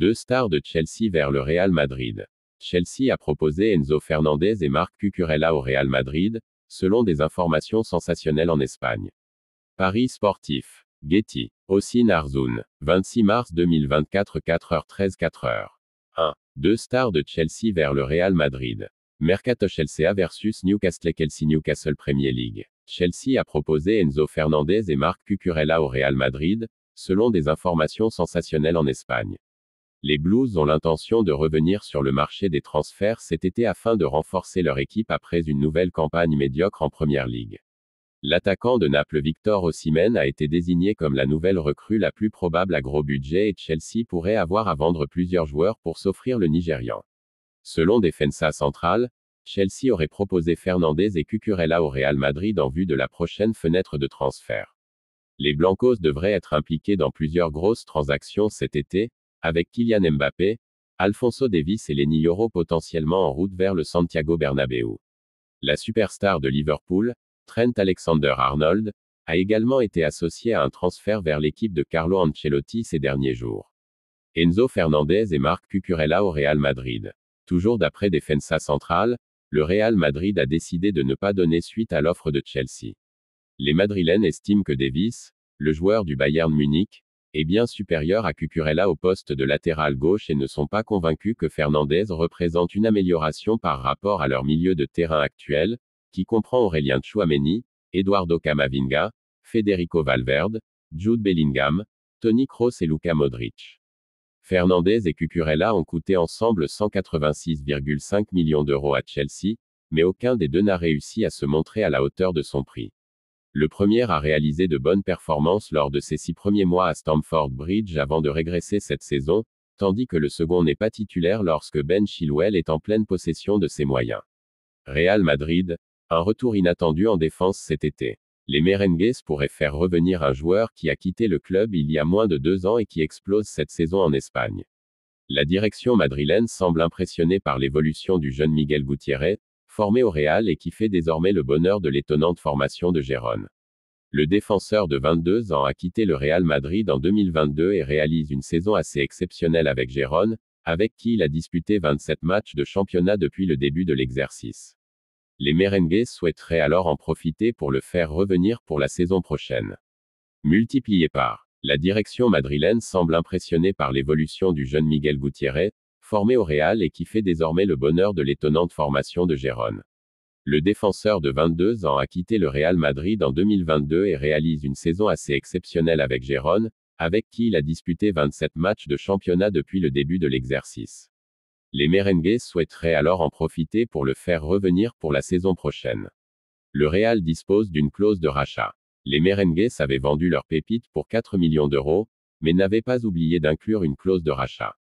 Deux stars de Chelsea vers le Real Madrid. Chelsea a proposé Enzo Fernandez et Marc Cucurella au Real Madrid, selon des informations sensationnelles en Espagne. Paris sportif. Getty. Osin Arzun. 26 mars 2024 4h13 4h. 1. Deux stars de Chelsea vers le Real Madrid. Mercato Chelsea versus Newcastle Premier League. Chelsea a proposé Enzo Fernandez et Marc Cucurella au Real Madrid, selon des informations sensationnelles en Espagne. Les Blues ont l'intention de revenir sur le marché des transferts cet été afin de renforcer leur équipe après une nouvelle campagne médiocre en Premier League. L'attaquant de Naples Victor Osimhen a été désigné comme la nouvelle recrue la plus probable à gros budget et Chelsea pourrait avoir à vendre plusieurs joueurs pour s'offrir le Nigérian. Selon Defensa Central, Chelsea aurait proposé Fernandez et Cucurella au Real Madrid en vue de la prochaine fenêtre de transfert. Les Blancos devraient être impliqués dans plusieurs grosses transactions cet été, avec Kylian Mbappé, Alphonso Davies et Lenny Yoro potentiellement en route vers le Santiago Bernabéu. La superstar de Liverpool, Trent Alexander-Arnold, a également été associé à un transfert vers l'équipe de Carlo Ancelotti ces derniers jours. Enzo Fernandez et Marc Cucurella au Real Madrid. Toujours d'après Defensa Central, le Real Madrid a décidé de ne pas donner suite à l'offre de Chelsea. Les Madrilènes estiment que Davies, le joueur du Bayern Munich, est bien supérieur à Cucurella au poste de latéral gauche et ne sont pas convaincus que Fernandez représente une amélioration par rapport à leur milieu de terrain actuel, qui comprend Aurélien Tchouaméni, Eduardo Camavinga, Federico Valverde, Jude Bellingham, Toni Kroos et Luka Modric. Fernandez et Cucurella ont coûté ensemble 186,5 millions d'euros à Chelsea, mais aucun des deux n'a réussi à se montrer à la hauteur de son prix. Le premier a réalisé de bonnes performances lors de ses 6 premiers mois à Stamford Bridge avant de régresser cette saison, tandis que le second n'est pas titulaire lorsque Ben Chilwell est en pleine possession de ses moyens. Real Madrid, un retour inattendu en défense cet été. Les Merengues pourraient faire revenir un joueur qui a quitté le club il y a moins de 2 ans et qui explose cette saison en Espagne. La direction madrilène semble impressionnée par l'évolution du jeune Miguel Gutiérrez, formé au Real et qui fait désormais le bonheur de l'étonnante formation de Gérone. Le défenseur de 22 ans a quitté le Real Madrid en 2022 et réalise une saison assez exceptionnelle avec Gérone, avec qui il a disputé 27 matchs de championnat depuis le début de l'exercice. Les Merengues souhaiteraient alors en profiter pour le faire revenir pour la saison prochaine. Multiplié par. La direction madrilène semble impressionnée par l'évolution du jeune Miguel Gutiérrez, formé au Real et qui fait désormais le bonheur de l'étonnante formation de Gérone. Le défenseur de 22 ans a quitté le Real Madrid en 2022 et réalise une saison assez exceptionnelle avec Gérone, avec qui il a disputé 27 matchs de championnat depuis le début de l'exercice. Les Merengues souhaiteraient alors en profiter pour le faire revenir pour la saison prochaine. Le Real dispose d'une clause de rachat. Les Merengues avaient vendu leur pépite pour 4 millions d'euros, mais n'avaient pas oublié d'inclure une clause de rachat.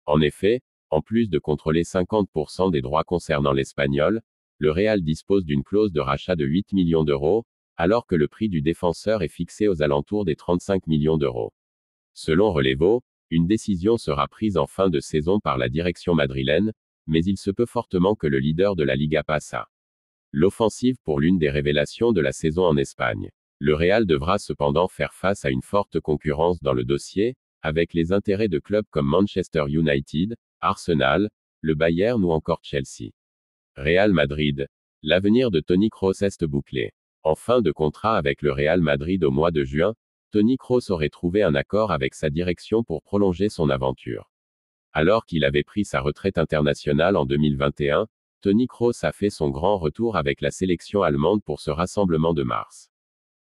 En effet, en plus de contrôler 50% des droits concernant l'Espagnol, le Real dispose d'une clause de rachat de 8 millions d'euros, alors que le prix du défenseur est fixé aux alentours des 35 millions d'euros. Selon Relevo, une décision sera prise en fin de saison par la direction madrilène, mais il se peut fortement que le leader de la Liga passe à l'offensive pour l'une des révélations de la saison en Espagne. Le Real devra cependant faire face à une forte concurrence dans le dossier, avec les intérêts de clubs comme Manchester United, Arsenal, le Bayern ou encore Chelsea. Real Madrid. L'avenir de Toni Kroos est bouclé. En fin de contrat avec le Real Madrid au mois de juin, Toni Kroos aurait trouvé un accord avec sa direction pour prolonger son aventure. Alors qu'il avait pris sa retraite internationale en 2021, Toni Kroos a fait son grand retour avec la sélection allemande pour ce rassemblement de mars.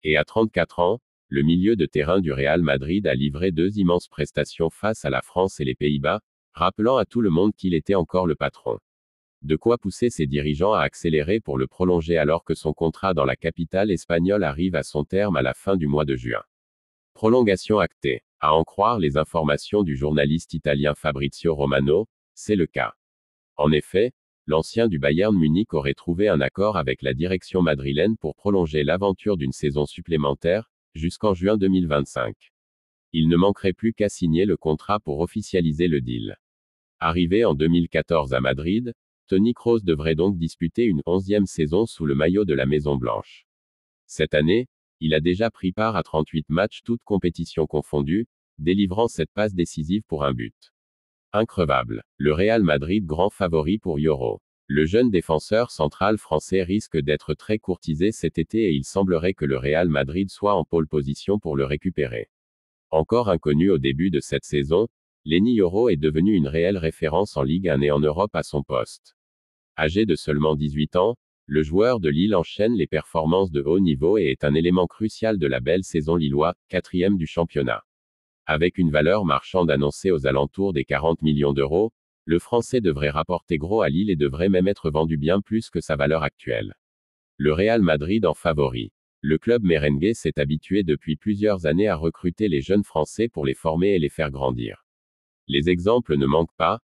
Et à 34 ans, le milieu de terrain du Real Madrid a livré 2 immenses prestations face à la France et les Pays-Bas, rappelant à tout le monde qu'il était encore le patron. De quoi pousser ses dirigeants à accélérer pour le prolonger alors que son contrat dans la capitale espagnole arrive à son terme à la fin du mois de juin. Prolongation actée. À en croire les informations du journaliste italien Fabrizio Romano, c'est le cas. En effet, l'ancien du Bayern Munich aurait trouvé un accord avec la direction madrilène pour prolonger l'aventure d'une saison supplémentaire, jusqu'en juin 2025. Il ne manquerait plus qu'à signer le contrat pour officialiser le deal. Arrivé en 2014 à Madrid, Toni Kroos devrait donc disputer une 11e saison sous le maillot de la Maison Blanche. Cette année, il a déjà pris part à 38 matchs toutes compétitions confondues, délivrant 7 passes décisives pour un but. Increvable. Le Real Madrid grand favori pour Yoro. Le jeune défenseur central français risque d'être très courtisé cet été et il semblerait que le Real Madrid soit en pole position pour le récupérer. Encore inconnu au début de cette saison, Lenny Yoro est devenu une réelle référence en Ligue 1 et en Europe à son poste. Âgé de seulement 18 ans, le joueur de Lille enchaîne les performances de haut niveau et est un élément crucial de la belle saison lillois, 4e du championnat. Avec une valeur marchande annoncée aux alentours des 40 millions d'euros, le Français devrait rapporter gros à Lille et devrait même être vendu bien plus que sa valeur actuelle. Le Real Madrid en favori. Le club merengue s'est habitué depuis plusieurs années à recruter les jeunes Français pour les former et les faire grandir. Les exemples ne manquent pas,